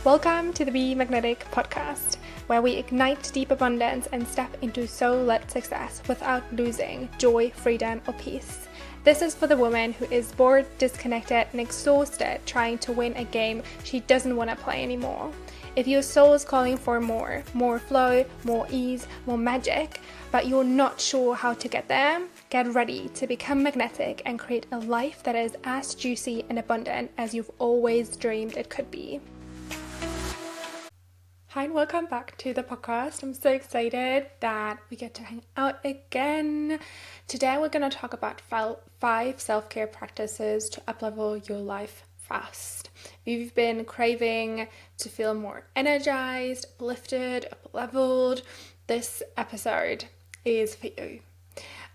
Welcome to the Be Magnetic podcast, where we ignite deep abundance and step into soul-led success without losing joy, freedom, or peace. This is for the woman who is bored, disconnected, and exhausted trying to win a game she doesn't want to play anymore. If your soul is calling for more flow, more ease, more magic, but you're not sure how to get there, get ready to become magnetic and create a life that is as juicy and abundant as you've always dreamed it could be. Hi and welcome back to the podcast. I'm so excited that we get to hang out again. Today we're going to talk about 5 self-care practices to uplevel your life fast. If you've been craving to feel more energized, uplifted, upleveled, this episode is for you.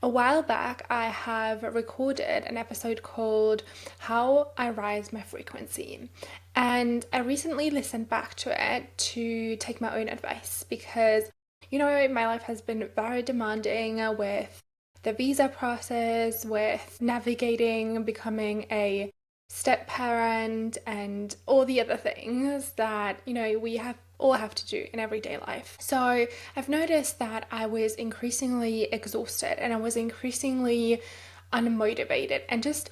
A while back, I have recorded an episode called How I Rise My Frequency. And I recently listened back to it to take my own advice because, my life has been very demanding with the visa process, with navigating, becoming a step parent, and all the other things that, we all have to do in everyday life. So I've noticed that I was increasingly exhausted and I was increasingly unmotivated and just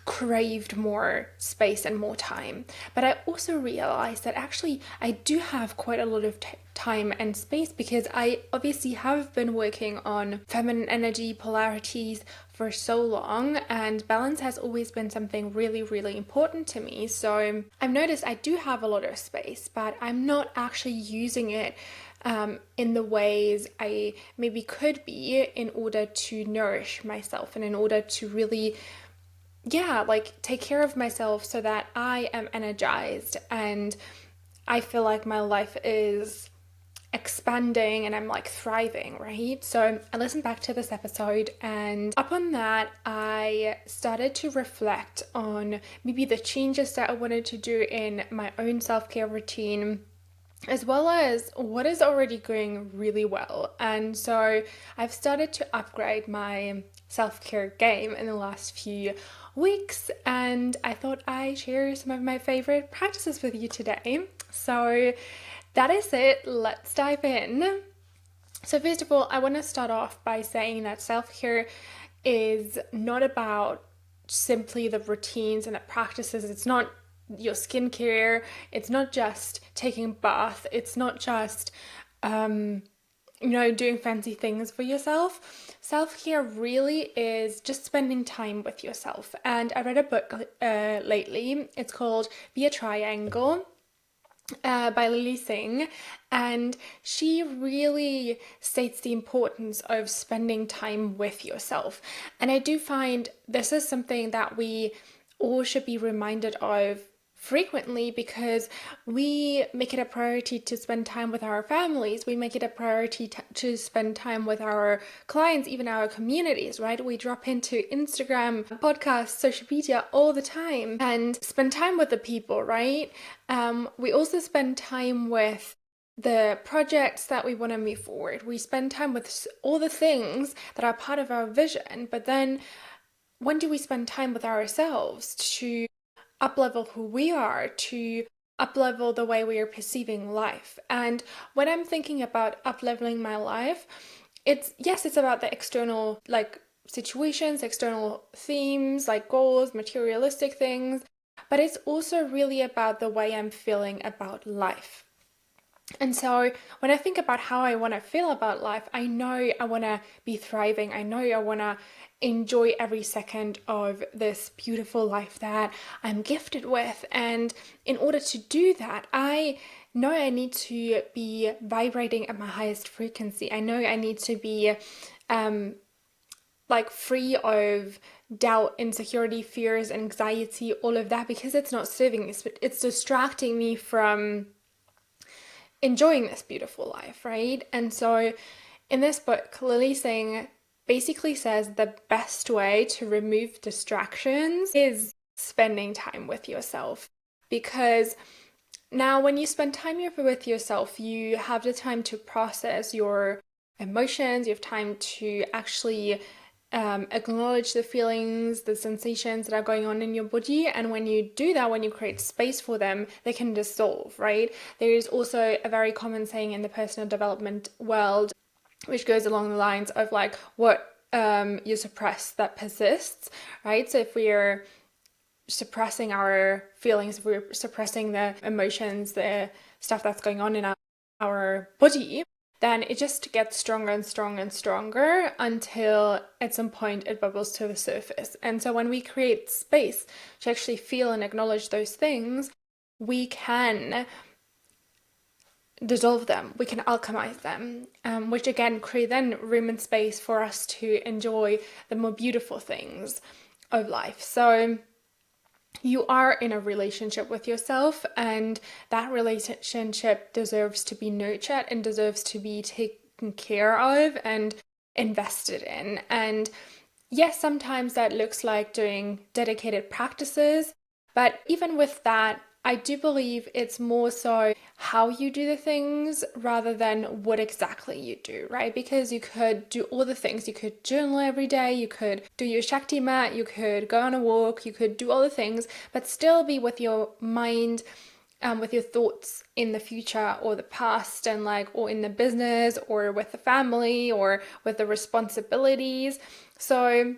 craved more space and more time. But I also realized that actually I do have quite a lot of time and space because I obviously have been working on feminine energy polarities for so long, and balance has always been something really, really important to me. So I've noticed I do have a lot of space, but I'm not actually using it in the ways I maybe could be in order to nourish myself and in order to really take care of myself so that I am energized and I feel like my life is expanding and I'm thriving, right? So I listened back to this episode, and upon that I started to reflect on maybe the changes that I wanted to do in my own self-care routine, as well as what is already going really well. And so I've started to upgrade my self-care game in the last few weeks, and I thought I'd share some of my favorite practices with you today. So that is it. Let's dive in. So first of all, I want to start off by saying that self-care is not about simply the routines and the practices. It's not your skincare. It's not just taking a bath. It's not just doing fancy things for yourself. Self-care really is just spending time with yourself. And I read a book lately. It's called Be a Triangle by Lily Singh, and she really states the importance of spending time with yourself. And I do find this is something that we all should be reminded of frequently, because we make it a priority to spend time with our families. We make it a priority to spend time with our clients, even our communities, right? We drop into Instagram, podcasts, social media all the time and spend time with the people, right? We also spend time with the projects that we want to move forward. We spend time with all the things that are part of our vision. But then when do we spend time with ourselves to uplevel who we are, to uplevel the way we are perceiving life? And when I'm thinking about upleveling my life, it's about the external situations, external themes, goals, materialistic things, but it's also really about the way I'm feeling about life. And so when I think about how I want to feel about life, I know I want to be thriving. I know I want to enjoy every second of this beautiful life that I'm gifted with. And in order to do that, I know I need to be vibrating at my highest frequency. I know I need to be free of doubt, insecurity, fears, anxiety, all of that, because it's not serving me. It's distracting me from enjoying this beautiful life, right? And so in this book, Lily Singh basically says the best way to remove distractions is spending time with yourself. Because now when you spend time with yourself, you have the time to process your emotions, you have time to actually acknowledge the feelings, the sensations that are going on in your body. And when you do that, when you create space for them, they can dissolve, right? There is also a very common saying in the personal development world, which goes along the lines of like, what you suppress that persists, right? So if we're suppressing our feelings, if we're suppressing the emotions, the stuff that's going on in our body, then it just gets stronger and stronger and stronger until at some point it bubbles to the surface. And so when we create space to actually feel and acknowledge those things, we can dissolve them, we can alchemize them, which again create then room and space for us to enjoy the more beautiful things of life. So you are in a relationship with yourself, and that relationship deserves to be nurtured and deserves to be taken care of and invested in. And yes, sometimes that looks like doing dedicated practices, but even with that, I do believe it's more so how you do the things rather than what exactly you do, right? Because you could do all the things. You could journal every day, you could do your Shakti mat, you could go on a walk, you could do all the things, but still be with your mind, with your thoughts in the future or the past, and like, or in the business or with the family or with the responsibilities. So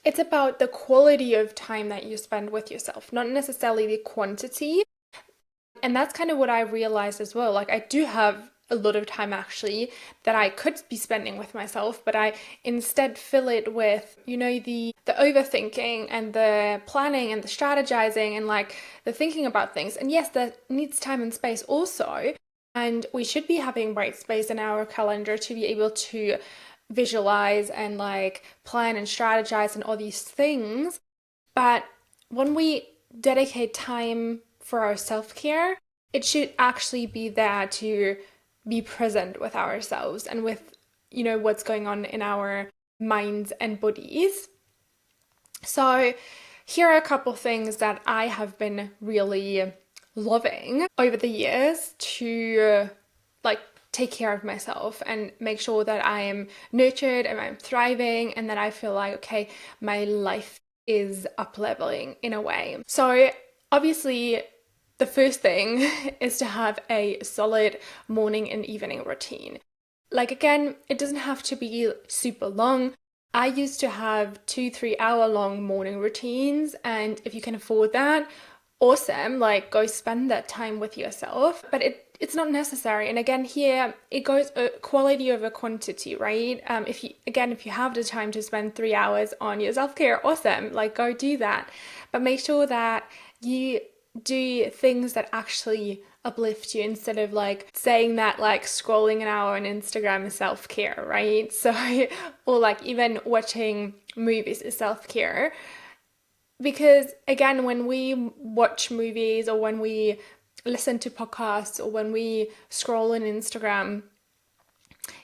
it's about the quality of time that you spend with yourself, not necessarily the quantity. And that's kind of what I realized as well. Like, I do have a lot of time actually that I could be spending with myself, but I instead fill it with, the overthinking and the planning and the strategizing and like the thinking about things. And yes, that needs time and space also. And we should be having bright space in our calendar to be able to visualize and like plan and strategize and all these things. But when we dedicate time for our self-care, it should actually be there to be present with ourselves and with, what's going on in our minds and bodies. So here are a couple things that I have been really loving over the years to like take care of myself and make sure that I am nurtured and I'm thriving and that I feel like, okay, my life is up leveling in a way. So obviously the first thing is to have a solid morning and evening routine. Like, again, it doesn't have to be super long. I used to have 2-3 hour long morning routines, and if you can afford that, awesome, like go spend that time with yourself. But it's not necessary. And again, here it goes quality over quantity, right? If you have the time to spend 3 hours on your self-care, awesome, like go do that. But make sure that you do things that actually uplift you instead of like saying that like scrolling an hour on Instagram is self-care, right? So, or like even watching movies is self-care. Because again, when we watch movies or when we listen to podcasts or when we scroll on Instagram,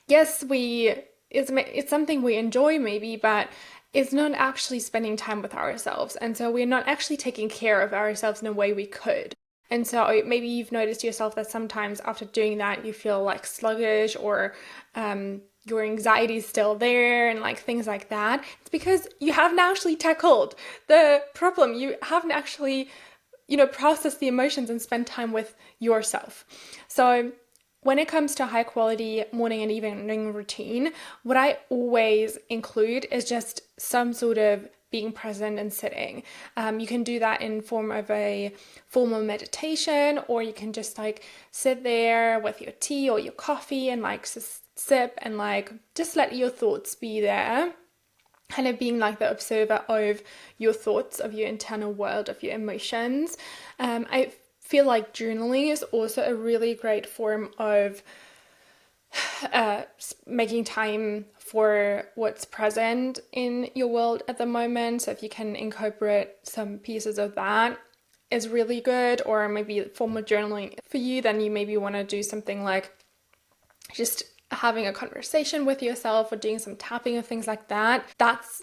yes, it's something we enjoy maybe, but it's not actually spending time with ourselves. And so we're not actually taking care of ourselves in a way we could. And so maybe you've noticed yourself that sometimes after doing that, you feel like sluggish or your anxiety is still there and like things like that. It's because you haven't actually tackled the problem. You haven't actually, processed the emotions and spent time with yourself. So when it comes to high quality morning and evening routine, what I always include is just some sort of being present and sitting. You can do that in form of a formal meditation, or you can just like sit there with your tea or your coffee and like sip and like just let your thoughts be there, kind of being like the observer of your thoughts, of your internal world, of your emotions. I feel like journaling is also a really great form of making time for what's present in your world at the moment. So if you can incorporate some pieces of that, is really good. Or maybe formal journaling for you, then you maybe want to do something like just having a conversation with yourself or doing some tapping or things like that. That's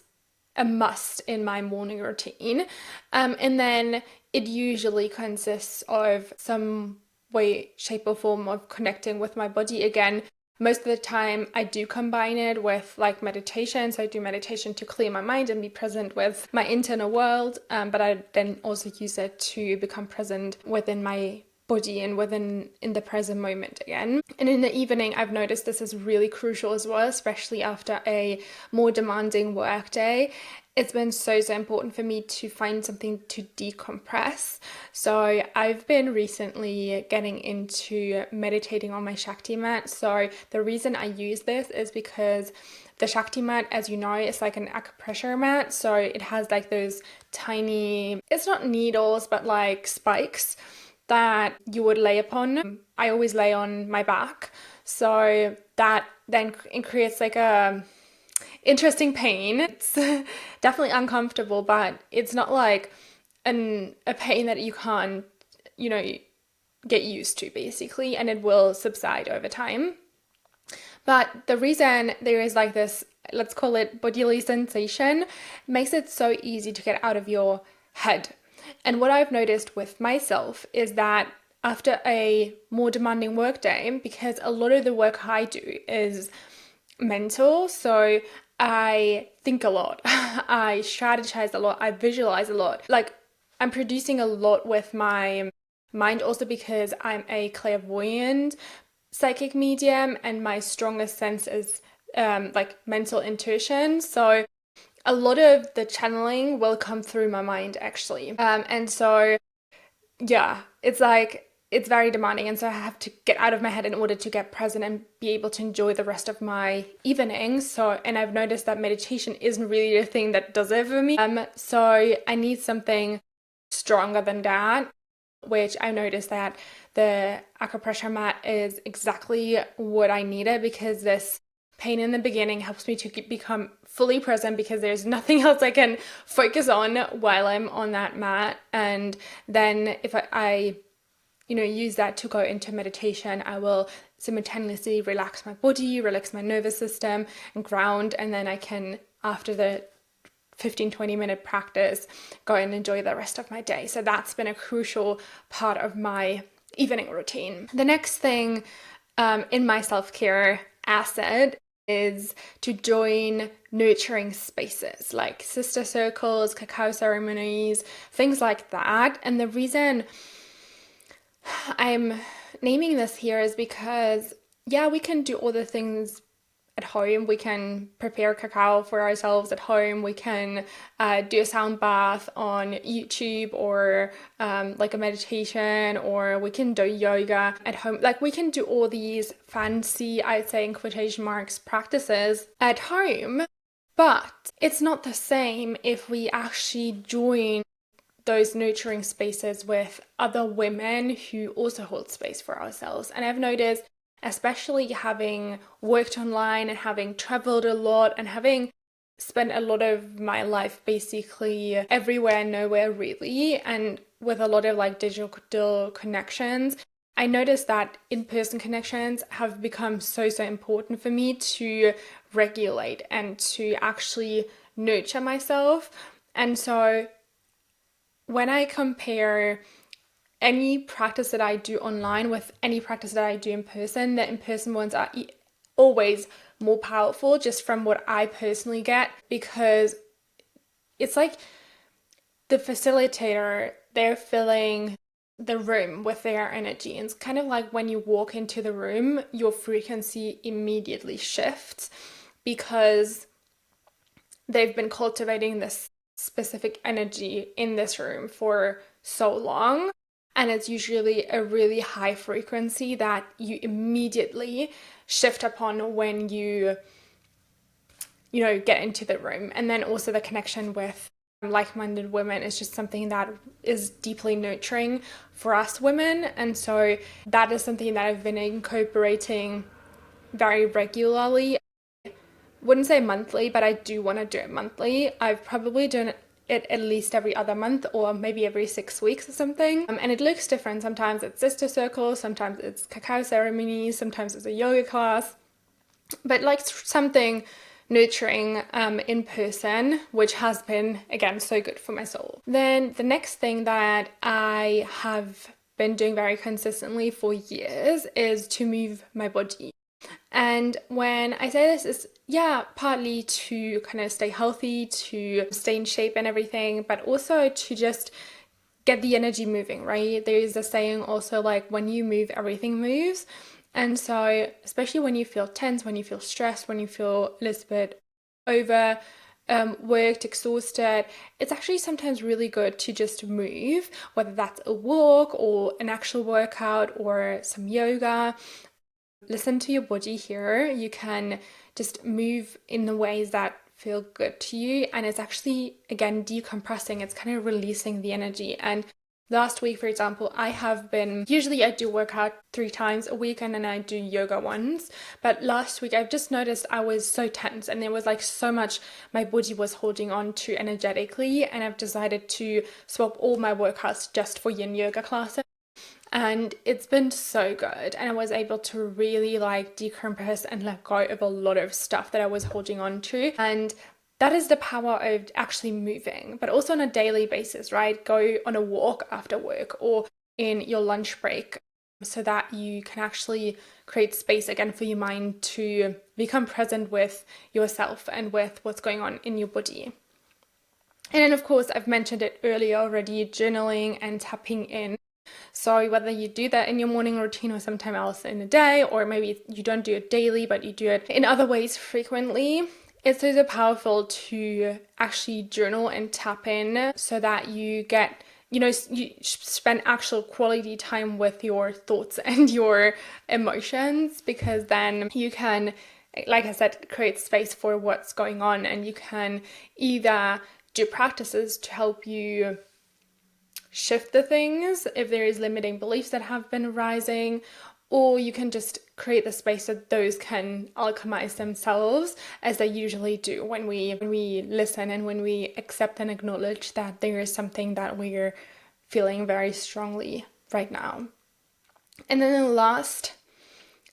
a must in my morning routine. And then it usually consists of some way, shape, or form of connecting with my body again, Most of the time I do combine it with like meditation. So I do meditation to clear my mind and be present with my internal world. But I then also use it to become present within my body and in the present moment again. And in the evening, I've noticed this is really crucial as well, especially after a more demanding work day. It's been so important for me to find something to decompress. So I've been recently getting into meditating on my Shakti mat. So the reason I use this is because the Shakti mat, as you know, is like an acupressure mat. So it has like those tiny, it's not needles, but like spikes that you would lay upon. I always lay on my back. So that then creates like a interesting pain. It's definitely uncomfortable, but it's not like a pain that you can't, get used to basically, and it will subside over time. But the reason there is like this, let's call it bodily sensation, makes it so easy to get out of your head. And what I've noticed with myself is that after a more demanding work day, because a lot of the work I do is mental, so I think a lot, I strategize a lot, I visualize a lot. Like I'm producing a lot with my mind, also because I'm a clairvoyant psychic medium and my strongest sense is like mental intuition. So a lot of the channeling will come through my mind actually. And so, yeah, it's like, it's very demanding. And so I have to get out of my head in order to get present and be able to enjoy the rest of my evenings. So, and I've noticed that meditation isn't really the thing that does it for me. So I need something stronger than that, which I noticed that the acupressure mat is exactly what I needed, because this pain in the beginning helps me to become fully present, because there's nothing else I can focus on while I'm on that mat. And then if I use that to go into meditation, I will simultaneously relax my body, relax my nervous system, and ground. And then I can, after the 15-20 minute practice, go and enjoy the rest of my day. So that's been a crucial part of my evening routine. The next thing in my self-care asset is to join nurturing spaces like sister circles, cacao ceremonies, things like that. And the reason I'm naming this here is because, yeah, we can do all the things at home. We can prepare cacao for ourselves at home. We can do a sound bath on YouTube, or like a meditation, or we can do yoga at home. Like we can do all these fancy, I'd say in quotation marks, practices at home, but it's not the same if we actually join those nurturing spaces with other women who also hold space for ourselves. And I've noticed, especially having worked online and having traveled a lot and having spent a lot of my life basically everywhere and nowhere really, and with a lot of like digital connections, I noticed that in-person connections have become so important for me to regulate and to actually nurture myself. And so when I compare any practice that I do online with any practice that I do in person, the in-person ones are always more powerful, just from what I personally get, because it's like the facilitator, they're filling the room with their energy. And it's kind of like when you walk into the room, your frequency immediately shifts, because they've been cultivating this specific energy in this room for so long. And it's usually a really high frequency that you immediately shift upon when you get into the room. And then also the connection with like-minded women is just something that is deeply nurturing for us women. And so that is something that I've been incorporating very regularly. Wouldn't say monthly, but I do want to do it monthly. I've probably done it at least every other month, or maybe every 6 weeks or something. And it looks different. Sometimes it's sister circles, sometimes it's cacao ceremonies, sometimes it's a yoga class, but like something nurturing in person, which has been, again, so good for my soul. Then the next thing that I have been doing very consistently for years is to move my body. And when I say this, is yeah, partly to kind of stay healthy, to stay in shape and everything, but also to just get the energy moving, right? There is a saying also like when you move, everything moves. And so, especially when you feel tense, when you feel stressed, when you feel a little bit over worked, exhausted, it's actually sometimes really good to just move, whether that's a walk or an actual workout or some yoga. Listen to your body here. You can just move in the ways that feel good to you, and it's actually, again, decompressing. It's kind of releasing the energy. And last week, for example, usually I do workout 3 times a week and then I do yoga once. But last week I've just noticed I was so tense and there was like so much my body was holding on to energetically. And I've decided to swap all my workouts just for yin yoga classes. And it's been so good. And I was able to really like decompress and let go of a lot of stuff that I was holding on to. And that is the power of actually moving, but also on a daily basis, right? Go on a walk after work or in your lunch break so that you can actually create space again for your mind to become present with yourself and with what's going on in your body. And then, of course, I've mentioned it earlier already, journaling and tapping in. So whether you do that in your morning routine or sometime else in the day, or maybe you don't do it daily, but you do it in other ways frequently, it's so powerful to actually journal and tap in so that you spend actual quality time with your thoughts and your emotions, because then you can, like I said, create space for what's going on, and you can either do practices to help you shift the things if there is limiting beliefs that have been arising, or you can just create the space that those can alchemize themselves, as they usually do when we listen and when we accept and acknowledge that there is something that we're feeling very strongly right now. And then the last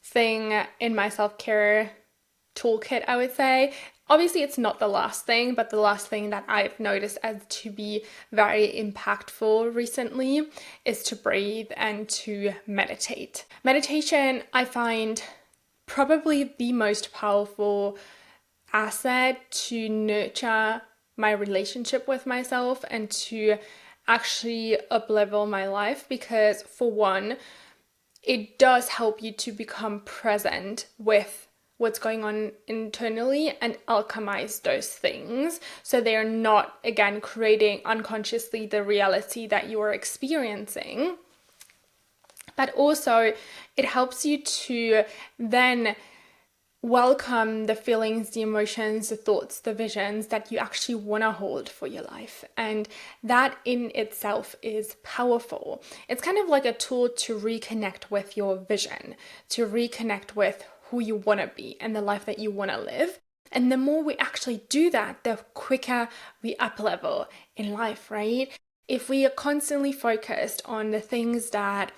thing in my self-care toolkit, I would say, obviously it's not the last thing, but the last thing that I've noticed as to be very impactful recently is to breathe and to meditate. Meditation, I find probably the most powerful asset to nurture my relationship with myself and to actually uplevel my life, because for one, it does help you to become present with what's going on internally and alchemize those things so they are not, again, creating unconsciously the reality that you are experiencing. But also it helps you to then welcome the feelings, the emotions, the thoughts, the visions that you actually want to hold for your life. And that in itself is powerful. It's kind of like a tool to reconnect with your vision, to reconnect with who you want to be and the life that you want to live. And the more we actually do that, the quicker we up level in life, right? If we are constantly focused on the things that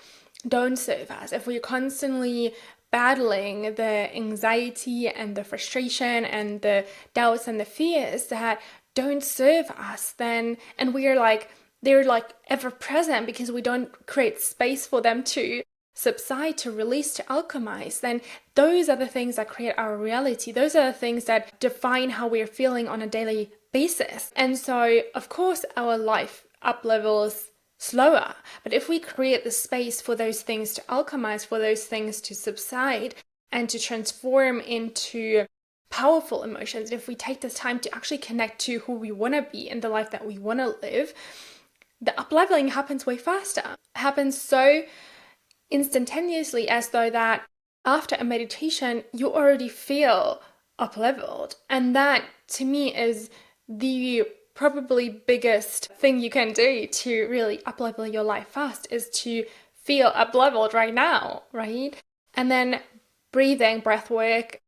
don't serve us, if we're constantly battling the anxiety and the frustration and the doubts and the fears that don't serve us, then, and we're like, they're like ever present because we don't create space for them to subside, to release, to alchemize, then those are the things that create our reality. Those are the things that define how we're feeling on a daily basis. And so, of course, our life up levels slower. But if we create the space for those things to alchemize, for those things to subside and to transform into powerful emotions, if we take this time to actually connect to who we want to be and the life that we want to live, the up-leveling happens way faster. It happens so instantaneously, as though that after a meditation, you already feel up-leveled. And that, to me, is the probably biggest thing you can do to really up-level your life fast, is to feel up-leveled right now, right? And then breathing, breath work,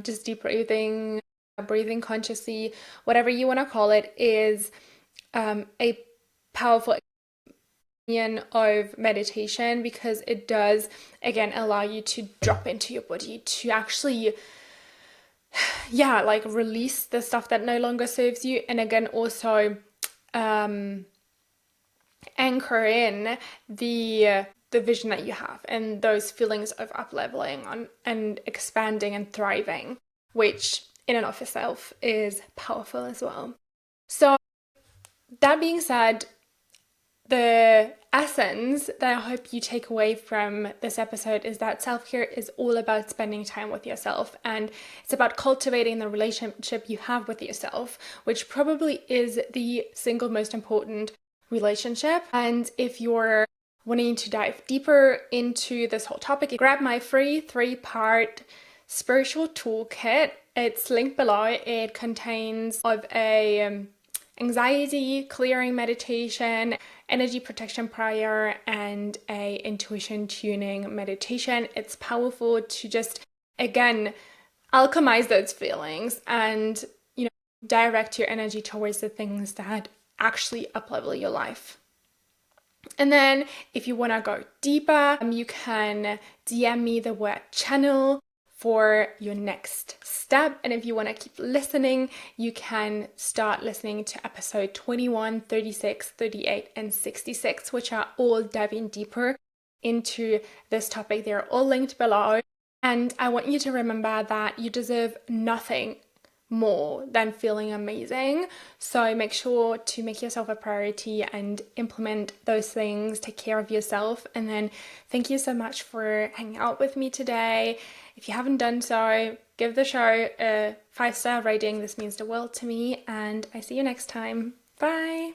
just deep breathing, breathing consciously, whatever you want to call it, is a powerful of meditation, because it does, again, allow you to drop into your body, to actually like release the stuff that no longer serves you, and again also anchor in the the vision that you have and those feelings of up-leveling and expanding and thriving, which in and of itself is powerful as well. So that being said, the essence that I hope you take away from this episode is that self-care is all about spending time with yourself, and it's about cultivating the relationship you have with yourself, which probably is the single most important relationship. And if you're wanting to dive deeper into this whole topic, grab my free 3-part spiritual toolkit. It's linked below. It contains of a anxiety clearing meditation, energy protection prayer, and a intuition tuning meditation. It's powerful to just, again, alchemize those feelings and, direct your energy towards the things that actually uplevel your life. And then if you want to go deeper, you can DM me the word channel for your next step. And if you want to keep listening, you can start listening to episode 21, 36, 38, and 66, which are all diving deeper into this topic. They're all linked below. And I want you to remember that you deserve nothing more than feeling amazing. So make sure to make yourself a priority and implement those things. Take care of yourself. And then thank you so much for hanging out with me today. If you haven't done so, give the show a 5-star rating. This means the world to me. And I see you next time. Bye.